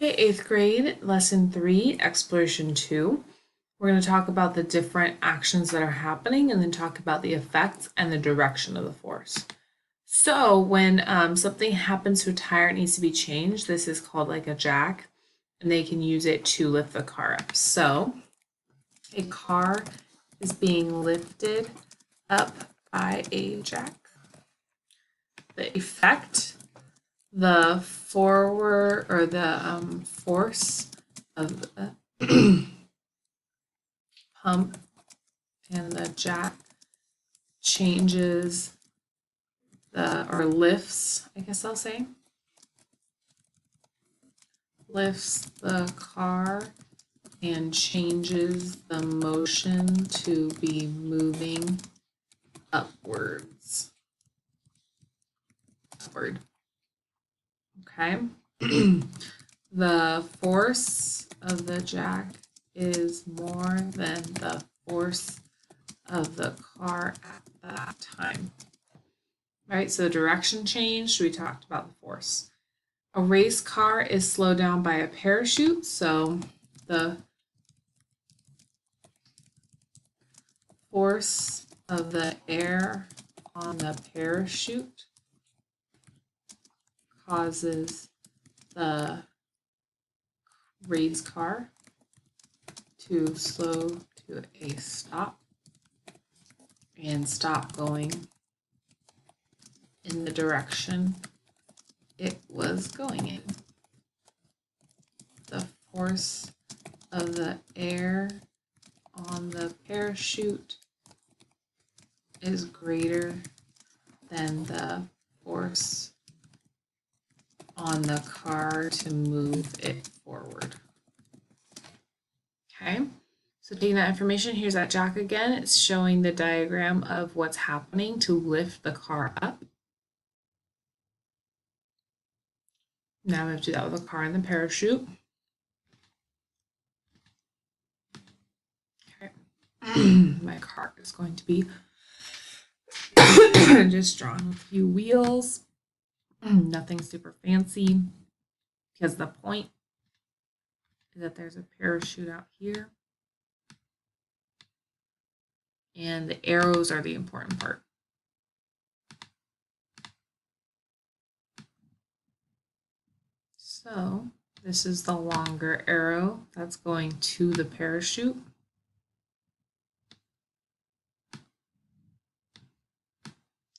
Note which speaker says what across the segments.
Speaker 1: Okay, eighth grade, lesson 3, exploration 2. We're going to talk about the different actions that are happening and then talk about the effects and the direction of the force. So when something happens to a tire, it needs to be changed. This is called like a jack, and they can use it to lift the car up. So a car is being lifted up by a jack. The effect, the forward or the force of the pump and the jack changes or lifts, I guess I'll say, lifts the car and changes the motion to be moving upwards. Upward. Okay. The force of the jack is more than the force of the car at that time. Right, so the direction changed, we talked about the force. A race car is slowed down by a parachute, so the force of the air on the parachute causes the race car to slow to a stop and stop going in the direction it was going in. The force of the air on the parachute is greater than the force on the car to move it forward. Okay, so taking that information, here's that jack again. It's showing the diagram of what's happening to lift the car up. Now we have to do that with the car and the parachute. Okay. My car is going to be just drawn with a few wheels. Nothing super fancy, because the point is that there's a parachute out here. And the arrows are the important part. So this is the longer arrow that's going to the parachute.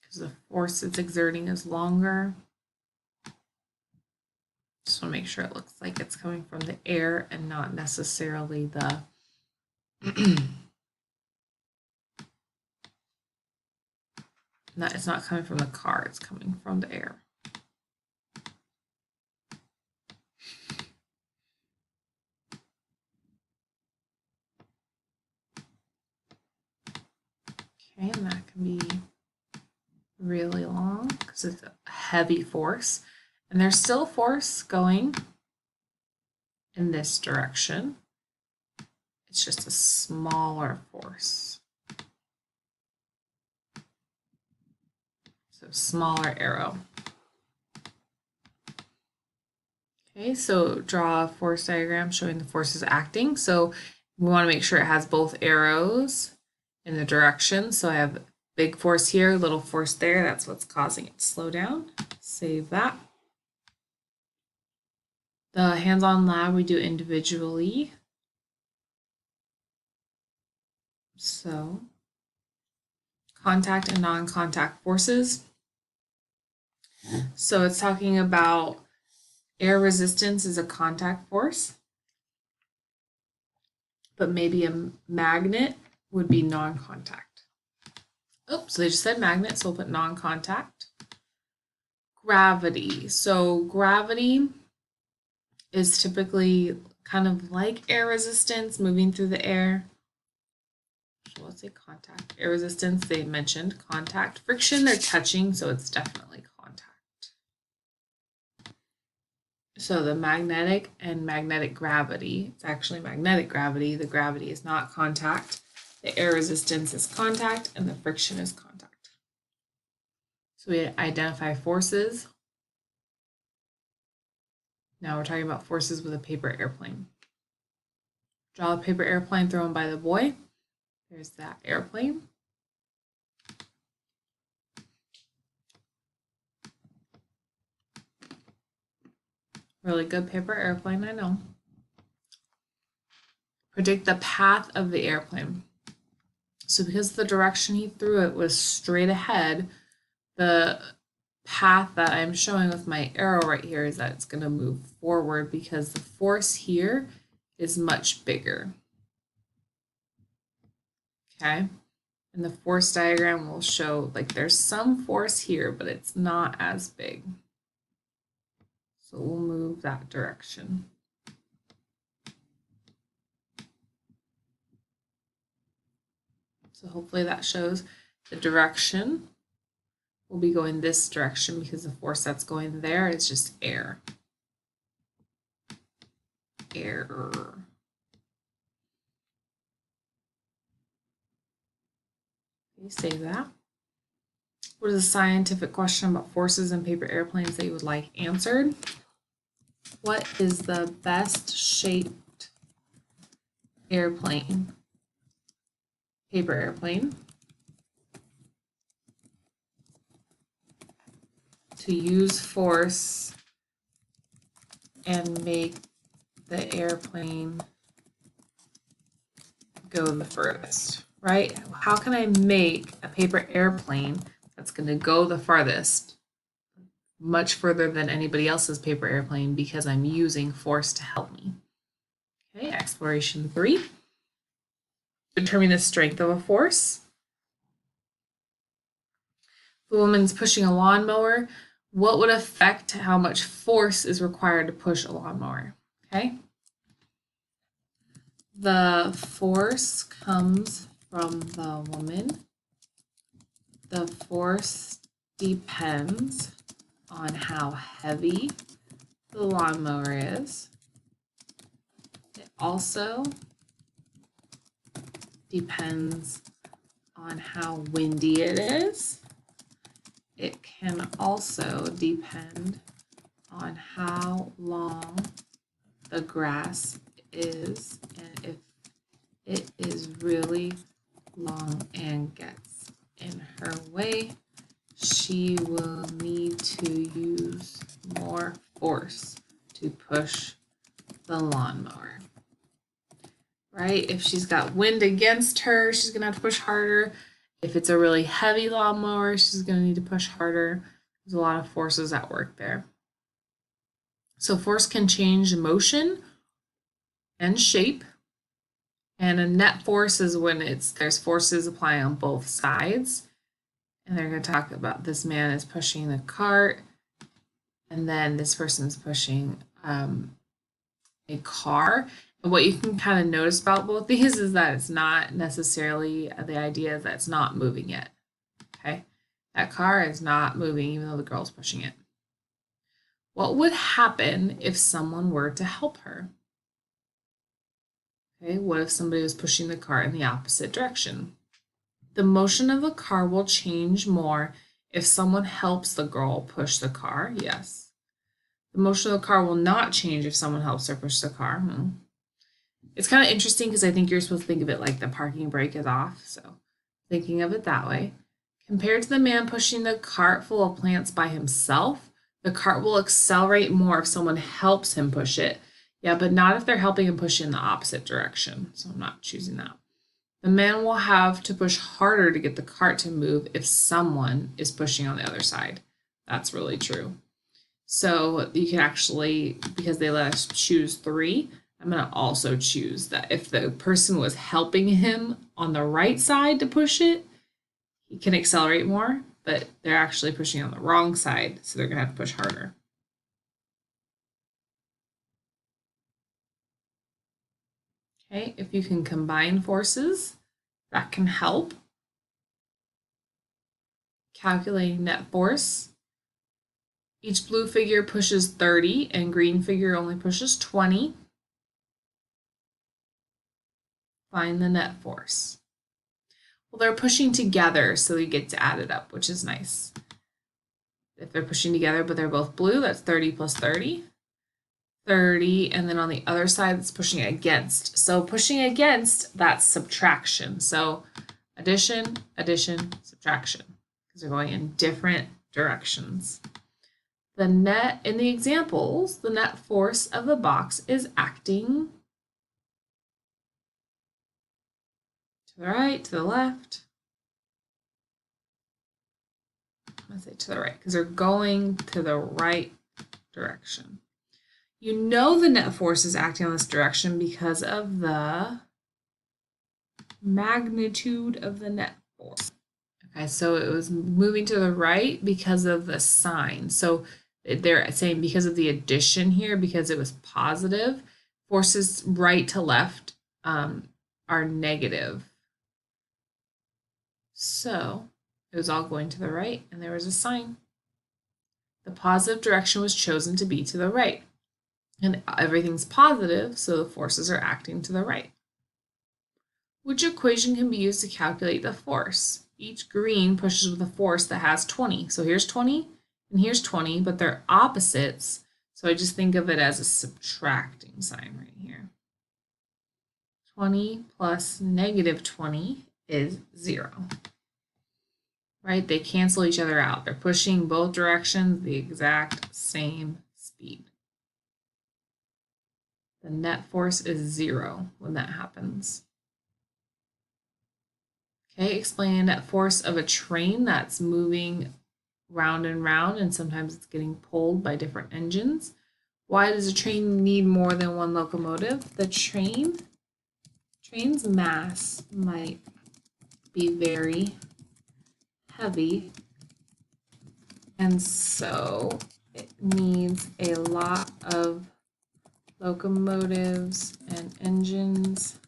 Speaker 1: Because the force it's exerting is longer. Just want to make sure it looks like it's coming from the air and not necessarily the it's not coming from the car, it's coming from the air. Okay, and that can be really long because it's a heavy force. And there's still force going in this direction. It's just a smaller force. So smaller arrow. Okay, so draw a force diagram showing the forces acting. So we want to make sure it has both arrows in the direction. So I have big force here, little force there. That's what's causing it to slow down. Save that. The hands-on lab we do individually. So contact and non-contact forces. So it's talking about air resistance is a contact force, but maybe a magnet would be non-contact. Oh, so they just said magnet, so we'll put non-contact. Gravity. So gravity is typically kind of like air resistance, moving through the air. So let's say contact. Air resistance, they mentioned contact. Friction, they're touching, so it's definitely contact. So the magnetic and magnetic gravity, it's actually magnetic gravity. The gravity is not contact. The air resistance is contact, and the friction is contact. So we identify forces. Now we're talking about forces with a paper airplane. Draw a paper airplane thrown by the boy. There's that airplane. Really good paper airplane, I know. Predict the path of the airplane. So because the direction he threw it was straight ahead, the path that I'm showing with my arrow right here is that it's going to move forward because the force here is much bigger. Okay? And the force diagram will show like there's some force here, but it's not as big. So we'll move that direction. So hopefully that shows the direction will be going this direction because the force that's going there is just air. Air. You save that. What is a scientific question about forces in paper airplanes that you would like answered? What is the best shaped airplane? Paper airplane. To use force and make the airplane go the furthest, right? How can I make a paper airplane that's going to go the farthest, much further than anybody else's paper airplane because I'm using force to help me? Okay, exploration 3. Determine the strength of a force. If a woman's pushing a lawnmower, what would affect how much force is required to push a lawnmower? Okay. The force comes from the woman. The force depends on how heavy the lawnmower is. It also depends on how windy it is. It can also depend on how long the grass is, and if it is really long and gets in her way, she will need to use more force to push the lawnmower. Right? If she's got wind against her, she's going to have to push harder. If it's a really heavy lawnmower, she's going to need to push harder. There's a lot of forces at work there. So force can change motion and shape. And a net force is when there's forces applying on both sides. And they're going to talk about this man is pushing the cart, and then this person's pushing a car. And what you can kind of notice about both these is that it's not necessarily the idea that it's not moving yet. Okay, that car is not moving even though the girl's pushing it. What would happen if someone were to help her? Okay, what if somebody was pushing the car in the opposite direction? The motion of the car will change more if someone helps the girl push the car, yes. The motion of the car will not change if someone helps her push the car. It's kind of interesting because I think you're supposed to think of it like the parking brake is off, so thinking of it that way. Compared to the man pushing the cart full of plants by himself, the cart will accelerate more if someone helps him push it. Yeah, but not if they're helping him push in the opposite direction, so I'm not choosing that. The man will have to push harder to get the cart to move if someone is pushing on the other side. That's really true. So you can actually, because they let us choose 3, I'm going to also choose that if the person was helping him on the right side to push it, he can accelerate more, but they're actually pushing on the wrong side, so they're going to have to push harder. Okay, if you can combine forces, that can help. Calculating net force. Each blue figure pushes 30 and green figure only pushes 20. Find the net force. Well, they're pushing together, so you get to add it up, which is nice. If they're pushing together, but they're both blue, that's 30 plus 30. 30, and then on the other side it's pushing against. So pushing against, that's subtraction. So addition, addition, subtraction, because they're going in different directions. The net, in the examples, the net force of the box is acting to the right, to the left. I'm going to say to the right, because they're going to the right direction. You know the net force is acting on this direction because of the magnitude of the net force. Okay, so it was moving to the right because of the sign. So they're saying because of the addition here, because it was positive, forces right to left are negative. So it was all going to the right, and there was a sign. The positive direction was chosen to be to the right. And everything's positive, so the forces are acting to the right. Which equation can be used to calculate the force? Each green pushes with a force that has 20. So here's 20 and here's 20, but they're opposites. So I just think of it as a subtracting sign right here. 20 plus negative 20 is 0. Right? They cancel each other out. They're pushing both directions the exact same speed. The net force is 0 when that happens. Okay, explain that force of a train that's moving round and round, and sometimes it's getting pulled by different engines. Why does a train need more than one locomotive? The train's mass might be very heavy, and so it needs a lot of locomotives and engines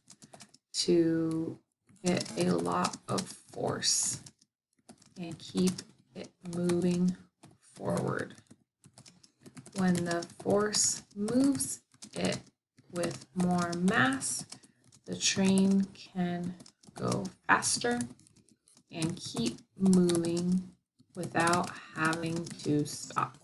Speaker 1: to get a lot of force and keep it moving forward. When the force moves it with more mass, the train can go faster and keep moving without having to stop.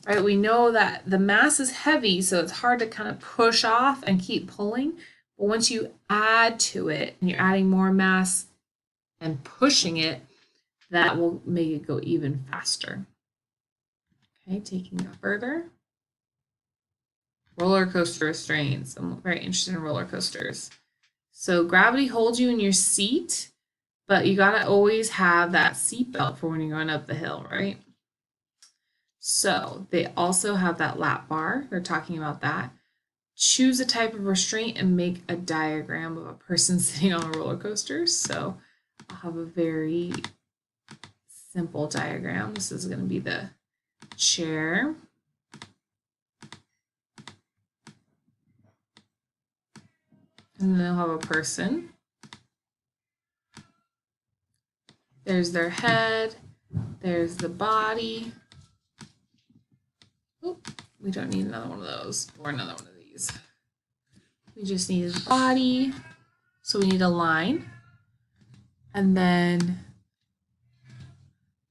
Speaker 1: Right, we know that the mass is heavy, so it's hard to kind of push off and keep pulling. But once you add to it and you're adding more mass and pushing it, that will make it go even faster. Okay, taking it further. Roller coaster restraints. I'm very interested in roller coasters. So gravity holds you in your seat, but you gotta always have that seat belt for when you're going up the hill, right? So they also have that lap bar. They're talking about that. Choose a type of restraint and make a diagram of a person sitting on a roller coaster. So I'll have a very simple diagram. This is going to be the chair. And then they'll have a person. There's their head. There's the body. Oop, we don't need another one of those or another one of these. We just need his body. So we need a line. And then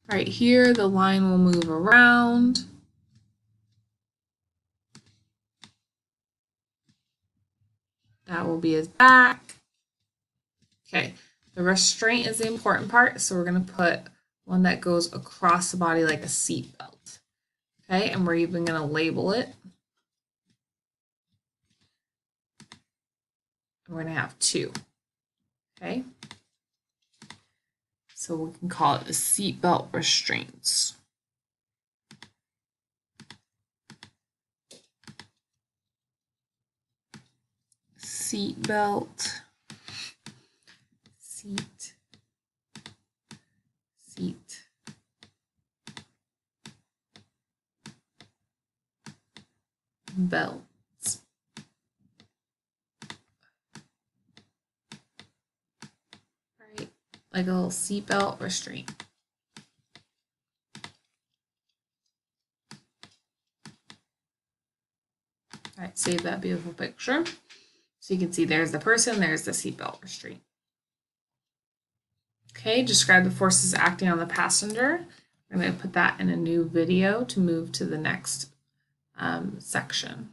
Speaker 1: right here, the line will move around. That will be his back. Okay, the restraint is the important part, so we're going to put one that goes across the body like a seat belt. Okay, and we're even going to label it. We're going to have 2. Okay, so we can call it the seat belt restraints. Seat belt, seat, belts. Right, like a little seat belt restraint. All right, save that beautiful picture. So you can see there's the person, there's the seatbelt restraint. Okay, describe the forces acting on the passenger. I'm going to put that in a new video to move to the next section.